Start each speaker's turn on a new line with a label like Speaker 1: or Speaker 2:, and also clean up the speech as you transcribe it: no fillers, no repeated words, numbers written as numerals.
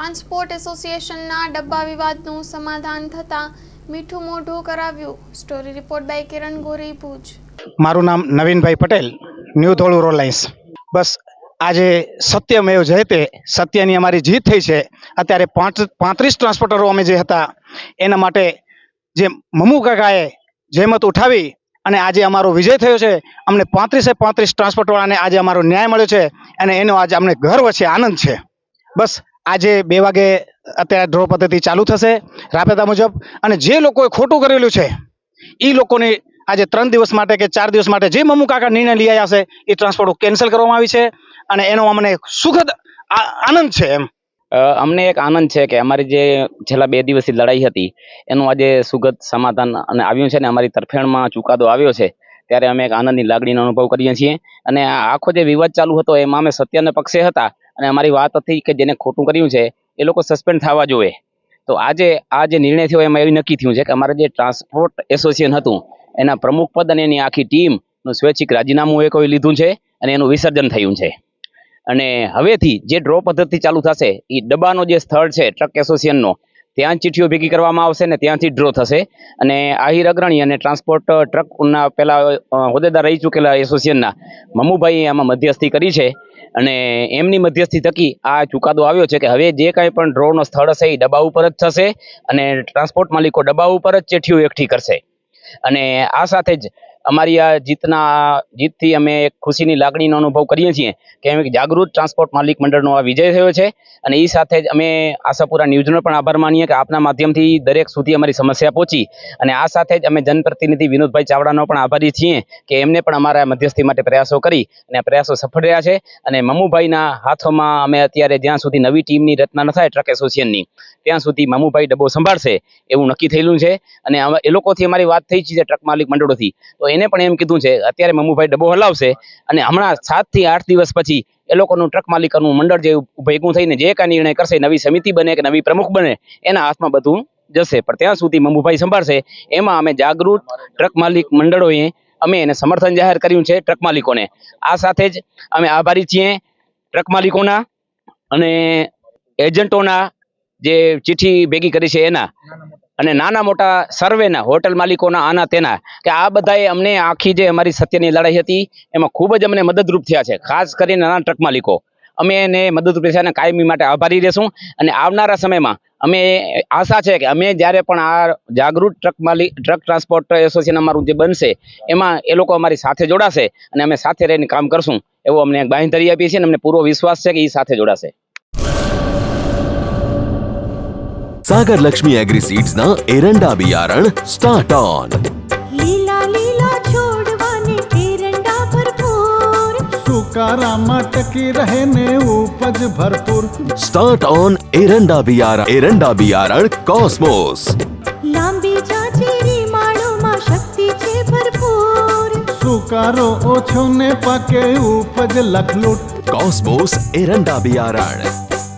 Speaker 1: Transport એસોસિએશનના ડબ્બા વિવાદનું સમાધાન થતાં મીઠું મોઢું કરાવ્યું। સ્ટોરી રિપોર્ટ બાય કિરણ ગોરી, ભુજ।
Speaker 2: મારું નામ Navinbhai Patel, new Dholu road lines. બસ આજે સત્યમેવ જયતે, સત્યની અમારી જીત થઈ છે। અત્યારે 35 ટ્રાન્સપોર્ટરો અમે જે હતા એના માટે જે મમુ કાકાએ જહેમત ઉઠાવી અને આજે અમારો વિજય થયો છે। અમને 35 ટ્રાન્સપોર્ટવાળાને આજે અમારો ન્યાય મળ્યો છે અને એનો આજે અમને ગર્વ છે, આનંદ છે। બસ આજે 2 વાગે અત્યારે ડ્રો પદ્ધતિ ચાલુ થશે રાબેતા મુજબ, અને જે લોકોએ ખોટું કરેલું છે એ લોકોને આજે 3 દિવસ માટે કે 4 દિવસ માટે જે મમુ કાકા નિર્ણય લઈ આવ્યા છે એ ટ્રાન્સપોર્ટ કેન્સલ કરવામાં આવી છે અને એનો અમને સુખદ આનંદ છે। એમ
Speaker 3: અમને એક આનંદ છે કે અમારી જે છેલ્લા 2 દિવસથી લડાઈ હતી એનું આજે સુગત સમાધાન અને આવ્યું છે ને અમારી તરફેણમાં ચુકાદો આવ્યો છે, ત્યારે અમે એક આનંદની લાગણીનો અનુભવ કરીએ છીએ। અને આખો જે વિવાદ ચાલુ હતો એમાં અમે સત્યના પક્ષે હતા અને અમારી વાત હતી કે જેને ખોટું કર્યું છે એ લોકો સસ્પેન્ડ થવા જોઈએ। તો આજે આ જે નિર્ણય થયો એમાં એવું નક્કી થયું છે કે અમારે જે ટ્રાન્સપોર્ટ એસોસિએશન હતું એના પ્રમુખ પદ અને એની આખી ટીમનું સ્વૈચ્છિક રાજીનામું એ કોઈ લીધું છે અને એનું વિસર્જન થયું છે। અને હવેથી જે ડ્રો પદ્ધતિ ચાલુ થશે એ ડબ્બાનો જે સ્થળ છે ટ્રક એસોસિએશનનો, ત્યાં ચિઠ્ઠીઓ ભેગી કરવામાં આવશે ને ત્યાંથી ડ્રો થશે। અને આહિર અગ્રણી અને ટ્રાન્સપોર્ટ ટ્રકના પેલા હોદ્દેદાર રહી ચૂકેલા એસોસિએશનના મમુભાઈએ આમાં મધ્યસ્થી કરી છે અને એમની મધ્યસ્થી થકી આ ચુકાદો આવ્યો છે કે હવે જે કાંઈ પણ ડ્રોનો સ્થળ હશે એ ડબ્બા ઉપર જ થશે અને ટ્રાન્સપોર્ટ માલિકો ડબ્બા ઉપર જ ચિઠ્ઠીઓ એકઠી કરશે। અને આ સાથે જ અમારી આ જીતથી અમે એક ખુશીની લાગણીનો અનુભવ કરીએ છીએ કે અમે જાગૃત ટ્રાન્સપોર્ટ માલિક મંડળનો આ વિજય થયો છે। અને એ સાથે જ અમે આશાપુરા ન્યૂઝનો પણ આભાર માનીએ કે આપના માધ્યમથી દરેક સુધી અમારી સમસ્યા પહોંચી। અને આ સાથે જ અમે જનપ્રતિનિધિ વિનોદભાઈ ચાવડાનો પણ આભારી છીએ કે એમને પણ અમારા મધ્યસ્થી માટે પ્રયાસો કરી અને આ પ્રયાસો સફળ રહ્યા છે। અને મમુભાઈના હાથોમાં અમે અત્યારે જ્યાં સુધી નવી ટીમની રચના ન થાય ટ્રક એસોસિએશનની ત્યાં સુધી મમુભાઈ ડબ્બો સંભાળશે એવું નક્કી થયેલું છે। અને એ લોકોથી અમારી વાત થઈ છે ટ્રક માલિક મંડળોથી, તો એને પણ એમ કીધું છે અત્યારે મમુભાઈ ડબ્બો હલાવશે અને હમણાં 7 થી 8 દિવસ પછી એ લોકોનું ટ્રક માલિકોનું મંડળ જે ભેગું થઈને જે કાંઈ નિર્ણય કરશે, નવી સમિતિ બને કે નવી પ્રમુખ બને, એના હાથમાં બધું જશે। પણ ત્યાં સુધી મમુભાઈ સંભાળશે। એમાં અમે જાગૃત ટ્રક માલિક મંડળોએ અમે એને સમર્થન જાહેર કર્યું છે ટ્રક માલિકોને। આ સાથે જ અમે આભારી છીએ ટ્રક માલિકોના અને એજન્ટોના જે ચિઠ્ઠી ભેગી કરી છે એના, અને નાના મોટા સર્વેના, હોટલ માલિકોના, આના તેના, કે આ બધાએ અમને આખી જે અમારી સત્યની લડાઈ હતી એમાં ખૂબ જ અમને મદદરૂપ થયા છે। ખાસ કરીને નાના ટ્રક માલિકો અમે એને મદદરૂપ થયા અને કાયમી માટે આભારી રહેશું। અને આવનારા સમયમાં અમે આશા છે કે અમે જ્યારે પણ આ જાગૃત ટ્રક ટ્રાન્સપોર્ટ એસોસિએશન અમારું જે બનશે એમાં એ લોકો અમારી સાથે જોડાશે અને અમે સાથે રહીને કામ કરશું એવો અમને બાંહેધરી આપીએ છીએ અને અમને પૂરો વિશ્વાસ છે કે એ સાથે જોડાશે।
Speaker 4: सागर लक्ष्मी एग्रीसीड्स ना एरंडा बियारण स्टार्ट ऑन।
Speaker 5: લીલા લીલા છોડવાને એરંડા ભરપૂર,
Speaker 6: સુકારામાં ટકી રહે ને ઉપજ ભરપૂર।
Speaker 4: स्टार्ट ऑन एरंडा बियारण कॉस्मोस।
Speaker 5: લાંબી જાચેરી માળોમાં શક્તિ છે ભરપૂર,
Speaker 6: સુકારો ઓછો ને પાકે ઉપજ લખલૂટ।
Speaker 4: कॉस्मोस एरंडा बियारण।